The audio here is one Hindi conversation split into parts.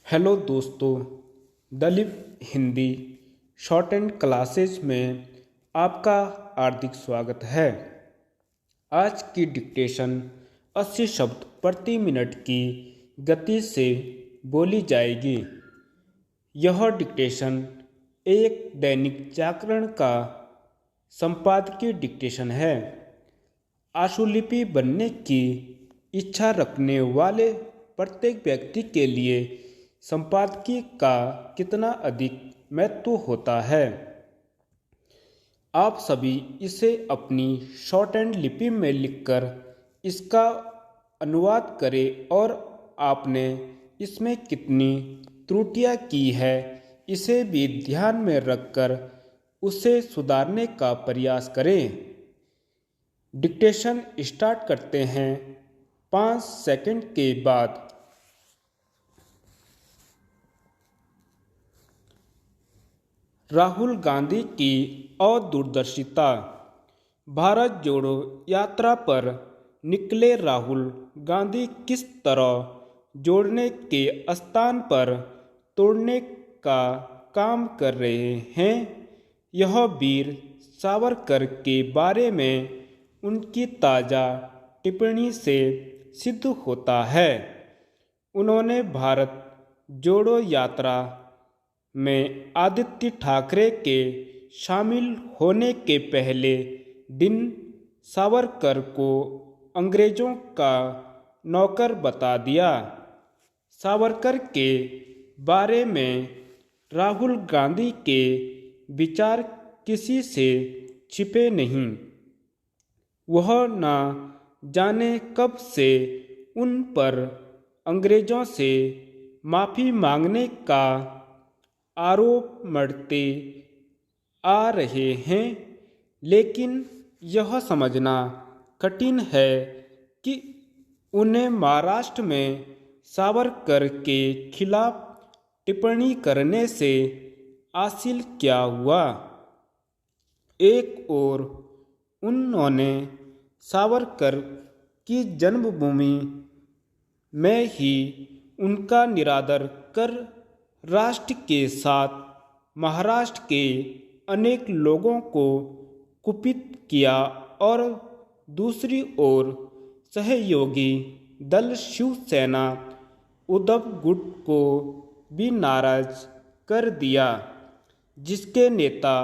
हेलो दोस्तों, Dalip Hindi short and classes में आपका हार्दिक स्वागत है। आज की डिक्टेशन 80 शब्द प्रति मिनट की गति से बोली जाएगी। यह डिक्टेशन एक दैनिक जागरण का संपादकीय डिक्टेशन है। आशुलिपि बनने की इच्छा रखने वाले प्रत्येक व्यक्ति के लिए संपादकीय का कितना अधिक महत्व होता है। आप सभी इसे अपनी शॉर्ट हैंड लिपि में लिखकर इसका अनुवाद करें और आपने इसमें कितनी त्रुटियां की है इसे भी ध्यान में रखकर उसे सुधारने का प्रयास करें। डिक्टेशन स्टार्ट करते हैं 5 सेकंड के बाद। राहुल गांधी की अदूरदर्शिता। भारत जोड़ो यात्रा पर निकले राहुल गांधी किस तरह जोड़ने के स्थान पर तोड़ने का काम कर रहे हैं, यह वीर सावरकर के बारे में उनकी ताज़ा टिप्पणी से सिद्ध होता है। उन्होंने भारत जोड़ो यात्रा में आदित्य ठाकरे के शामिल होने के पहले दिन सावरकर को अंग्रेजों का नौकर बता दिया। सावरकर के बारे में राहुल गांधी के विचार किसी से छिपे नहीं। वह न जाने कब से उन पर अंग्रेजों से माफ़ी मांगने का आरोप मढ़ते आ रहे हैं, लेकिन यह समझना कठिन है कि उन्हें महाराष्ट्र में सावरकर के खिलाफ टिप्पणी करने से हासिल क्या हुआ। एक ओर उन्होंने सावरकर की जन्मभूमि में ही उनका निरादर कर राष्ट्र के साथ महाराष्ट्र के अनेक लोगों को कुपित किया और दूसरी ओर सहयोगी दल शिवसेना उद्धव गुट को भी नाराज कर दिया, जिसके नेता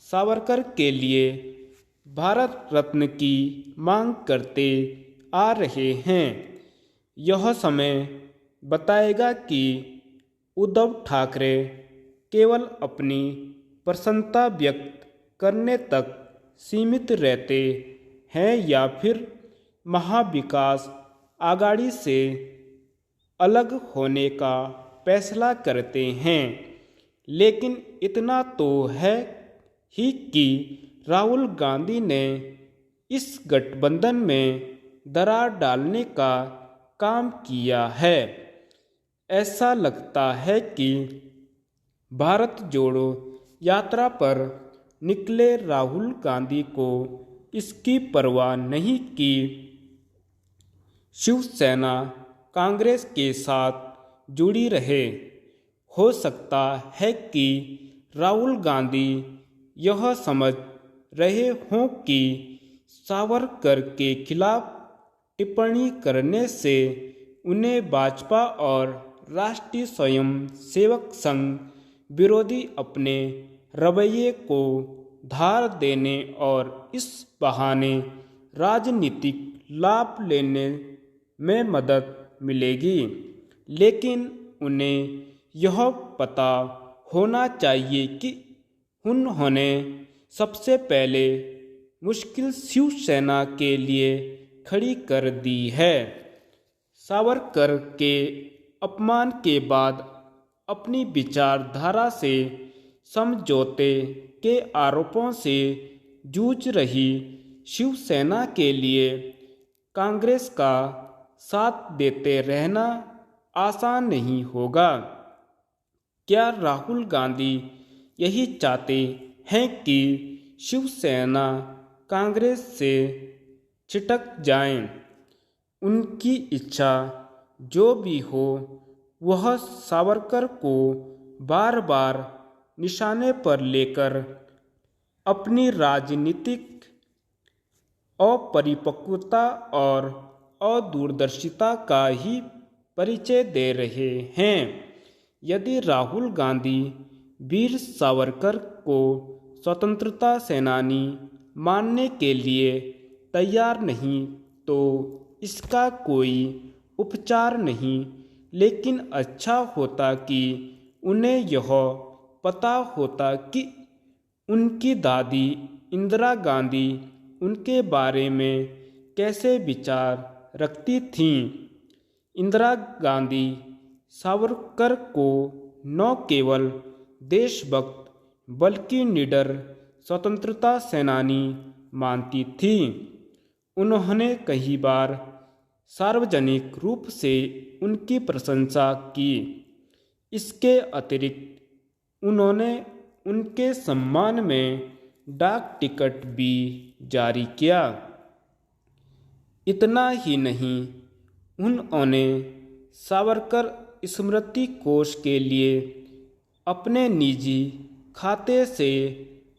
सावरकर के लिए भारत रत्न की मांग करते आ रहे हैं। यह समय बताएगा कि उद्धव ठाकरे केवल अपनी प्रसन्नता व्यक्त करने तक सीमित रहते हैं या फिर महाविकास आघाड़ी से अलग होने का फैसला करते हैं। लेकिन इतना तो है ही कि राहुल गांधी ने इस गठबंधन में दरार डालने का काम किया है। ऐसा लगता है कि भारत जोड़ो यात्रा पर निकले राहुल गांधी को इसकी परवाह नहीं कि शिवसेना कांग्रेस के साथ जुड़ी रहे। हो सकता है कि राहुल गांधी यह समझ रहे हों कि सावरकर के खिलाफ टिप्पणी करने से उन्हें भाजपा और राष्ट्रीय स्वयं सेवक संघ विरोधी अपने रवैये को धार देने और इस बहाने राजनीतिक लाभ लेने में मदद मिलेगी। लेकिन उन्हें यह पता होना चाहिए कि उन्होंने सबसे पहले मुश्किल शिवसेना के लिए खड़ी कर दी है। सावरकर के अपमान के बाद अपनी विचारधारा से समझौते के आरोपों से जूझ रही शिवसेना के लिए कांग्रेस का साथ देते रहना आसान नहीं होगा। क्या राहुल गांधी यही चाहते हैं कि शिवसेना कांग्रेस से छिटक जाए? उनकी इच्छा जो भी हो, वह सावरकर को बार बार निशाने पर लेकर अपनी राजनीतिक अपरिपक्वता और अदूरदर्शिता का ही परिचय दे रहे हैं। यदि राहुल गांधी वीर सावरकर को स्वतंत्रता सेनानी मानने के लिए तैयार नहीं तो इसका कोई उपचार नहीं, लेकिन अच्छा होता कि उन्हें यह पता होता कि उनकी दादी इंदिरा गांधी उनके बारे में कैसे विचार रखती थीं। इंदिरा गांधी सावरकर को न केवल देशभक्त बल्कि निडर स्वतंत्रता सेनानी मानती थी। उन्होंने कई बार सार्वजनिक रूप से उनकी प्रशंसा की। इसके अतिरिक्त उन्होंने उनके सम्मान में डाक टिकट भी जारी किया। इतना ही नहीं, उन्होंने सावरकर स्मृति कोष के लिए अपने निजी खाते से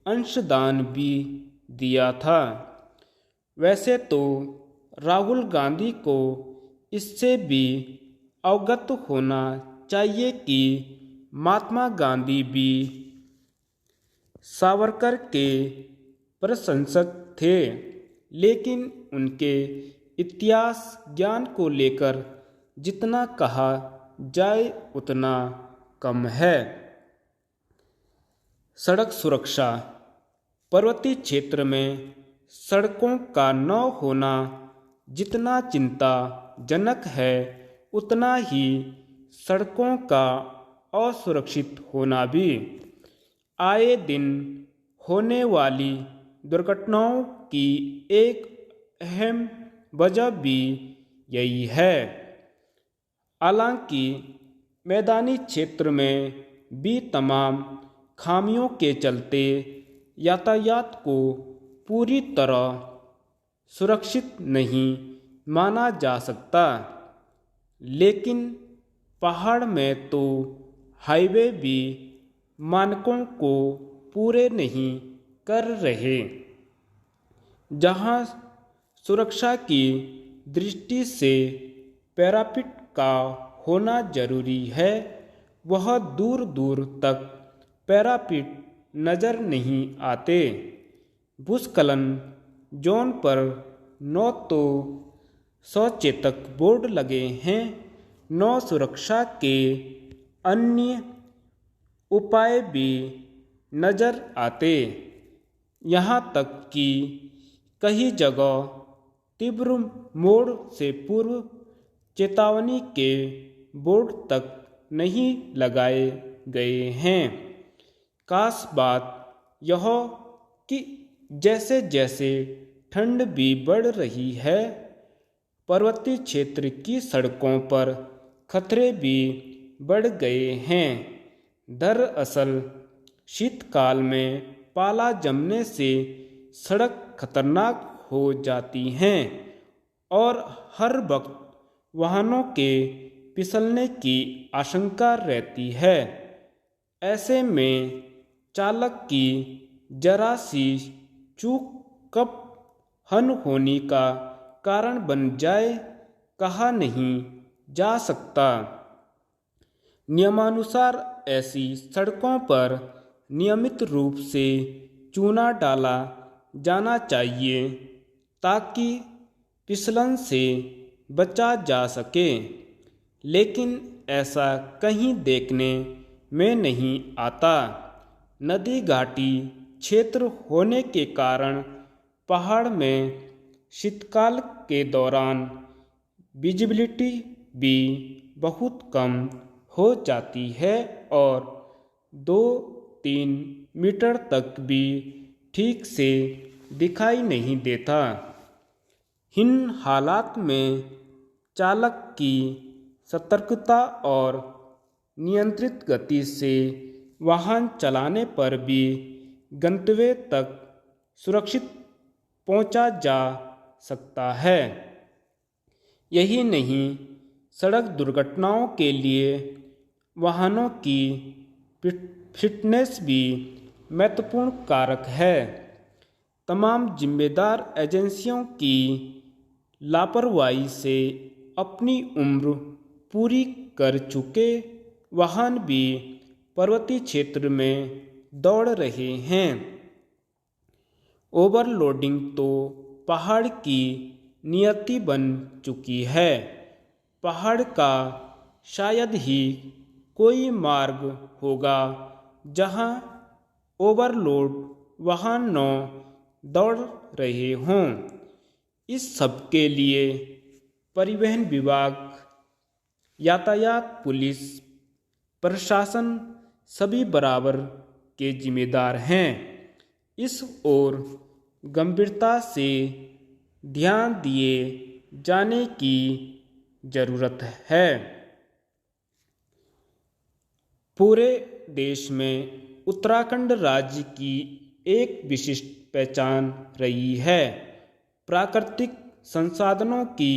अंशदान भी दिया था। वैसे तो राहुल गांधी को इससे भी अवगत होना चाहिए कि महात्मा गांधी भी सावरकर के प्रशंसक थे, लेकिन उनके इतिहास ज्ञान को लेकर जितना कहा जाए उतना कम है। सड़क सुरक्षा। पर्वतीय क्षेत्र में सड़कों का न होना जितना चिंताजनक है, उतना ही सड़कों का असुरक्षित होना भी। आए दिन होने वाली दुर्घटनाओं की एक अहम वजह भी यही है। हालांकि मैदानी क्षेत्र में भी तमाम खामियों के चलते यातायात को पूरी तरह सुरक्षित नहीं माना जा सकता, लेकिन पहाड़ में तो हाईवे भी मानकों को पूरे नहीं कर रहे। जहां सुरक्षा की दृष्टि से पैरापेट का होना जरूरी है, वह दूर दूर तक पैरापेट नजर नहीं आते। भूस्खलन जोन पर न तो सचेतक बोर्ड लगे हैं, न सुरक्षा के अन्य उपाय भी नजर आते। यहाँ तक कि कई जगह तीव्र मोड़ से पूर्व चेतावनी के बोर्ड तक नहीं लगाए गए हैं। खास बात यह कि जैसे जैसे ठंड भी बढ़ रही है, पर्वतीय क्षेत्र की सड़कों पर खतरे भी बढ़ गए हैं। दरअसल शीतकाल में पाला जमने से सड़क खतरनाक हो जाती हैं और हर वक्त वाहनों के फिसलने की आशंका रहती है। ऐसे में चालक की जरा सी चूक कब अनहोनी का कारण बन जाए, कहा नहीं जा सकता। नियमानुसार ऐसी सड़कों पर नियमित रूप से चूना डाला जाना चाहिए ताकि फिसलन से बचा जा सके, लेकिन ऐसा कहीं देखने में नहीं आता। नदी घाटी क्षेत्र होने के कारण पहाड़ में शीतकाल के दौरान विजिबिलिटी भी बहुत कम हो जाती है और 2-3 मीटर तक भी ठीक से दिखाई नहीं देता। इन हालात में चालक की सतर्कता और नियंत्रित गति से वाहन चलाने पर भी गंतव्य तक सुरक्षित पहुंचा जा सकता है। यही नहीं, सड़क दुर्घटनाओं के लिए वाहनों की फिटनेस भी महत्वपूर्ण कारक है। तमाम जिम्मेदार एजेंसियों की लापरवाही से अपनी उम्र पूरी कर चुके वाहन भी पर्वतीय क्षेत्र में दौड़ रहे हैं। ओवरलोडिंग तो पहाड़ की नियति बन चुकी है। पहाड़ का शायद ही कोई मार्ग होगा जहां ओवरलोड वाहन न दौड़ रहे हों। इस सब के लिए परिवहन विभाग, यातायात पुलिस, प्रशासन सभी बराबर के जिम्मेदार हैं। इस ओर गंभीरता से ध्यान दिए जाने की जरूरत है। पूरे देश में उत्तराखंड राज्य की एक विशिष्ट पहचान रही है। प्राकृतिक संसाधनों की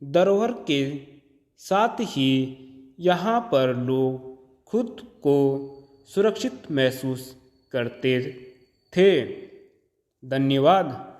धरोहर के साथ ही यहाँ पर लोग खुद को सुरक्षित महसूस करते थे। धन्यवाद।